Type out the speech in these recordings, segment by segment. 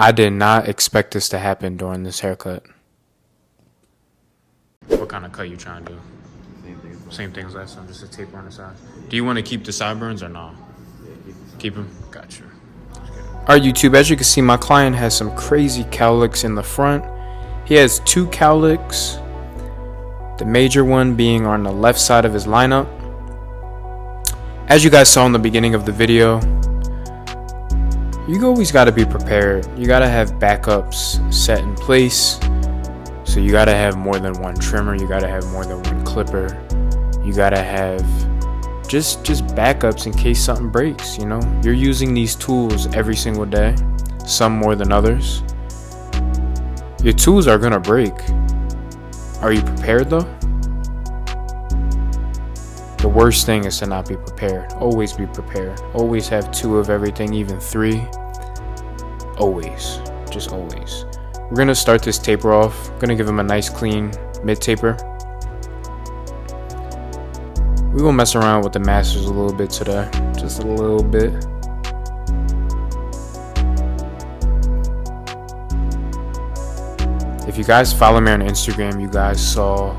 I did not expect this to happen during this haircut. What kind of cut you trying to do? Same thing as last time, just a taper on the side. Do you want to keep the sideburns or no? Keep them? Gotcha. Alright YouTube, as you can see, my client has some crazy cowlicks in the front. He has 2 cowlicks. The major one being on the left side of his lineup. As you guys saw in the beginning of the video, you always got to be prepared. You got to have backups set in place. So you got to have more than one trimmer. You got to have more than one clipper. You got to have just backups in case something breaks, you know. You're using these tools every single day, some more than others. Your tools are going to break. Are you prepared though? The worst thing is to not be prepared. Always be prepared. Always have 2 of everything, even 3. Always. Just always. We're going to start this taper off. Going to give him a nice clean mid-taper. We're going to mess around with the masters a little bit today. Just a little bit. If you guys follow me on Instagram, you guys saw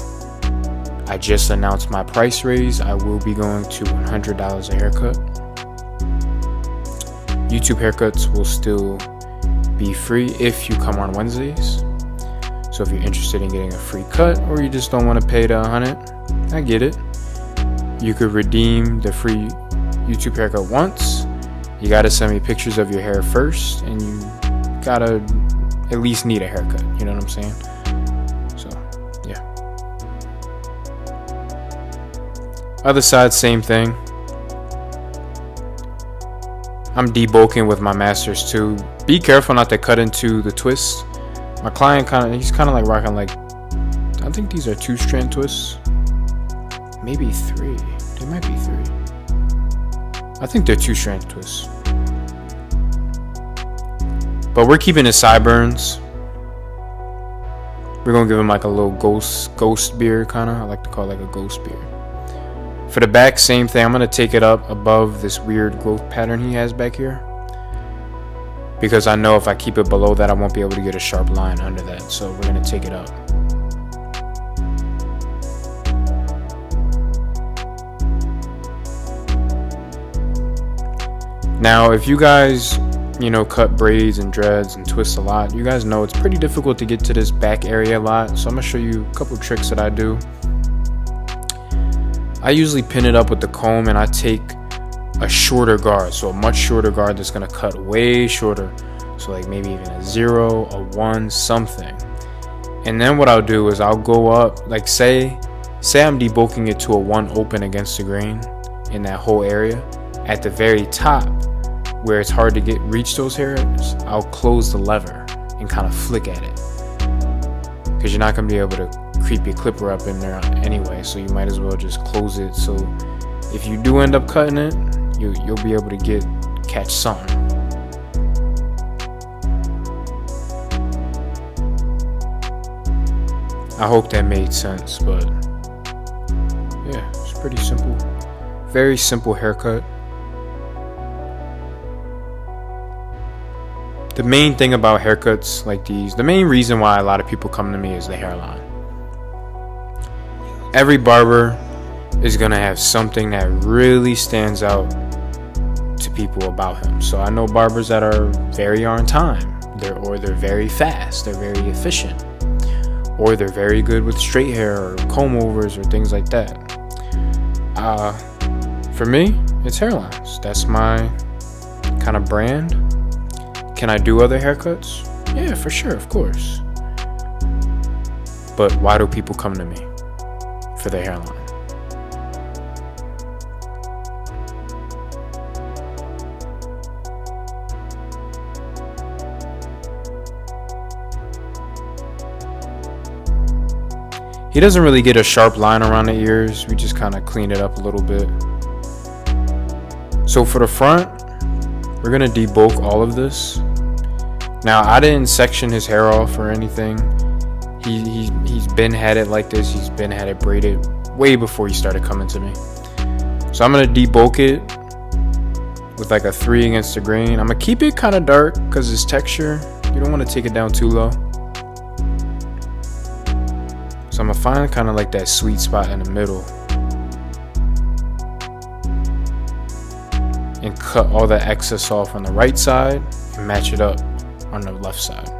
I just announced my price raise. I will be going to $100 a haircut. YouTube haircuts will still be free if you come on Wednesdays. So if you're interested in getting a free cut or you just don't want to pay the $100, I get it. You could redeem the free YouTube haircut once. You got to send me pictures of your hair first, and you got to at least need a haircut. You know what I'm saying? So, yeah. Other side, same thing. I'm debulking with my masters too. Be careful not to cut into the twists. My client he's kind of like rocking like, I think these are 2-strand twists. Maybe 3. They might be 3. I think they're 2-strand twists. But we're keeping his sideburns. We're gonna give him like a little ghost beard kind of. I like to call it like a ghost beard. For the back, same thing. I'm gonna take it up above this weird growth pattern he has back here, because I know if I keep it below that, I won't be able to get a sharp line under that. So we're gonna take it up. Now, if you guys, you know, cut braids and dreads and twists a lot, you guys know it's pretty difficult to get to this back area a lot. So I'm gonna show you a couple tricks that I do. I usually pin it up with the comb, and I take a shorter guard, so a much shorter guard that's gonna cut way shorter. So like maybe even a 0, a 1, something. And then what I'll do is I'll go up, like say I'm debulking it to a 1 open against the grain in that whole area. At the very top, where it's hard to reach those hairs, I'll close the lever and kind of flick at it, because you're not gonna be able to creep your clipper up in there anyway, so you might as well just close it. So if you do end up cutting it, you'll be able to catch something. I hope that made sense, but yeah, it's pretty simple. Very simple haircut. The main thing about haircuts like these, the main reason why a lot of people come to me is the hairline. Every barber is gonna have something that really stands out to people about him. So I know barbers that are very on time, they're very fast, they're very efficient, or they're very good with straight hair or comb overs or things like that. For me, it's hairlines. That's my kind of brand. Can I do other haircuts? Yeah, for sure, of course. But why do people come to me? For their hairline. He doesn't really get a sharp line around the ears. We just kind of clean it up a little bit. So for the front, we're gonna debulk all of this. Now, I didn't section his hair off or anything. He's been had it like this. He's been had it braided way before he started coming to me. So I'm gonna debulk it with like a 3 against the grain. I'm gonna keep it kind of dark because it's texture. You don't want to take it down too low. So I'm gonna find kind of like that sweet spot in the middle and cut all the excess off on the right side and match it up on the left side.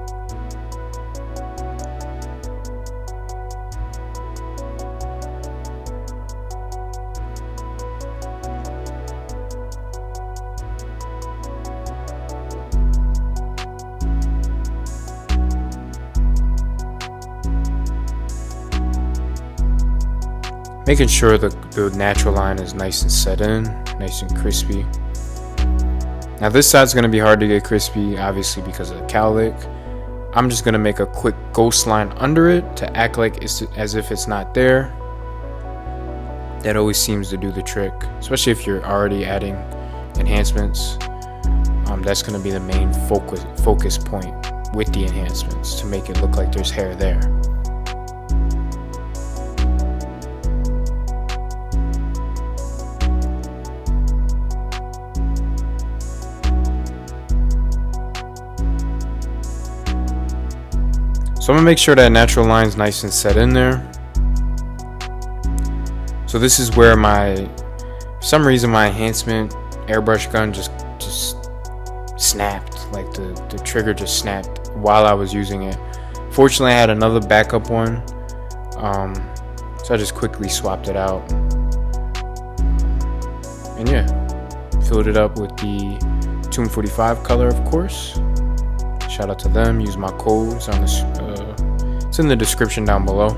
Making sure the natural line is nice and set in, nice and crispy. Now this side's going to be hard to get crispy, obviously because of the cowlick. I'm just going to make a quick ghost line under it to act like it's as if it's not there. That always seems to do the trick, especially if you're already adding enhancements. That's going to be the main focus point with the enhancements, to make it look like there's hair there. So I'm gonna make sure that natural line's nice and set in there. So this is where for some reason my enhancement airbrush gun just snapped. Like the trigger just snapped while I was using it. Fortunately I had another backup one. So I just quickly swapped it out. And yeah, filled it up with the Tomb 45 color, of course. Shout out to them. Use my code. It's in the description down below.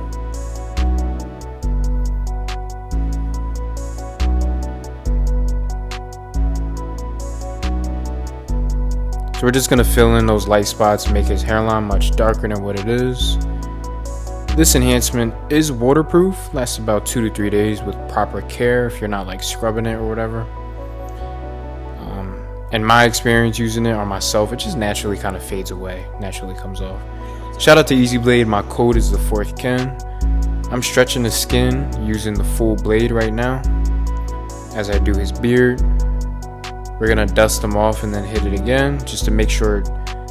So we're just gonna fill in those light spots, make his hairline much darker than what it is. This enhancement is waterproof. Lasts about 2 to 3 days with proper care if you're not like scrubbing it or whatever. In my experience using it on myself, it just naturally kind of fades away, naturally comes off. Shout out to Easy Blade. My code is the 4th Ken. I'm stretching the skin using the full blade right now as I do his beard. We're gonna dust them off and then hit it again just to make sure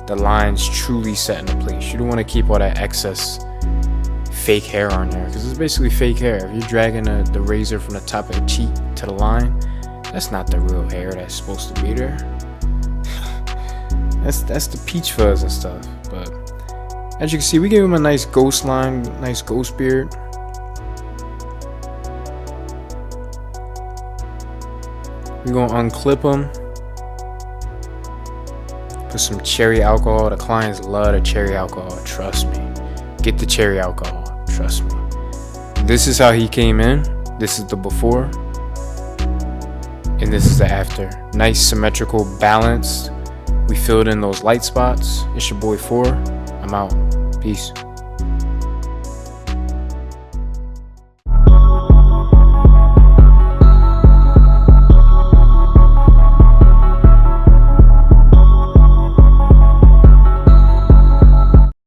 the line's truly set into place. You don't want to keep all that excess fake hair on there, because it's basically fake hair. If you're dragging the razor from the top of the cheek to the line, that's not the real hair that's supposed to be there. That's the peach fuzz and stuff. But as you can see, we gave him a nice ghost line, nice ghost beard. We're gonna unclip him. Put some cherry alcohol. The clients love the cherry alcohol, trust me. Get the cherry alcohol, trust me. This is how he came in. This is the before. And this is the after. Nice, symmetrical, balanced. We filled in those light spots. It's your boy 4. I'm out. Peace.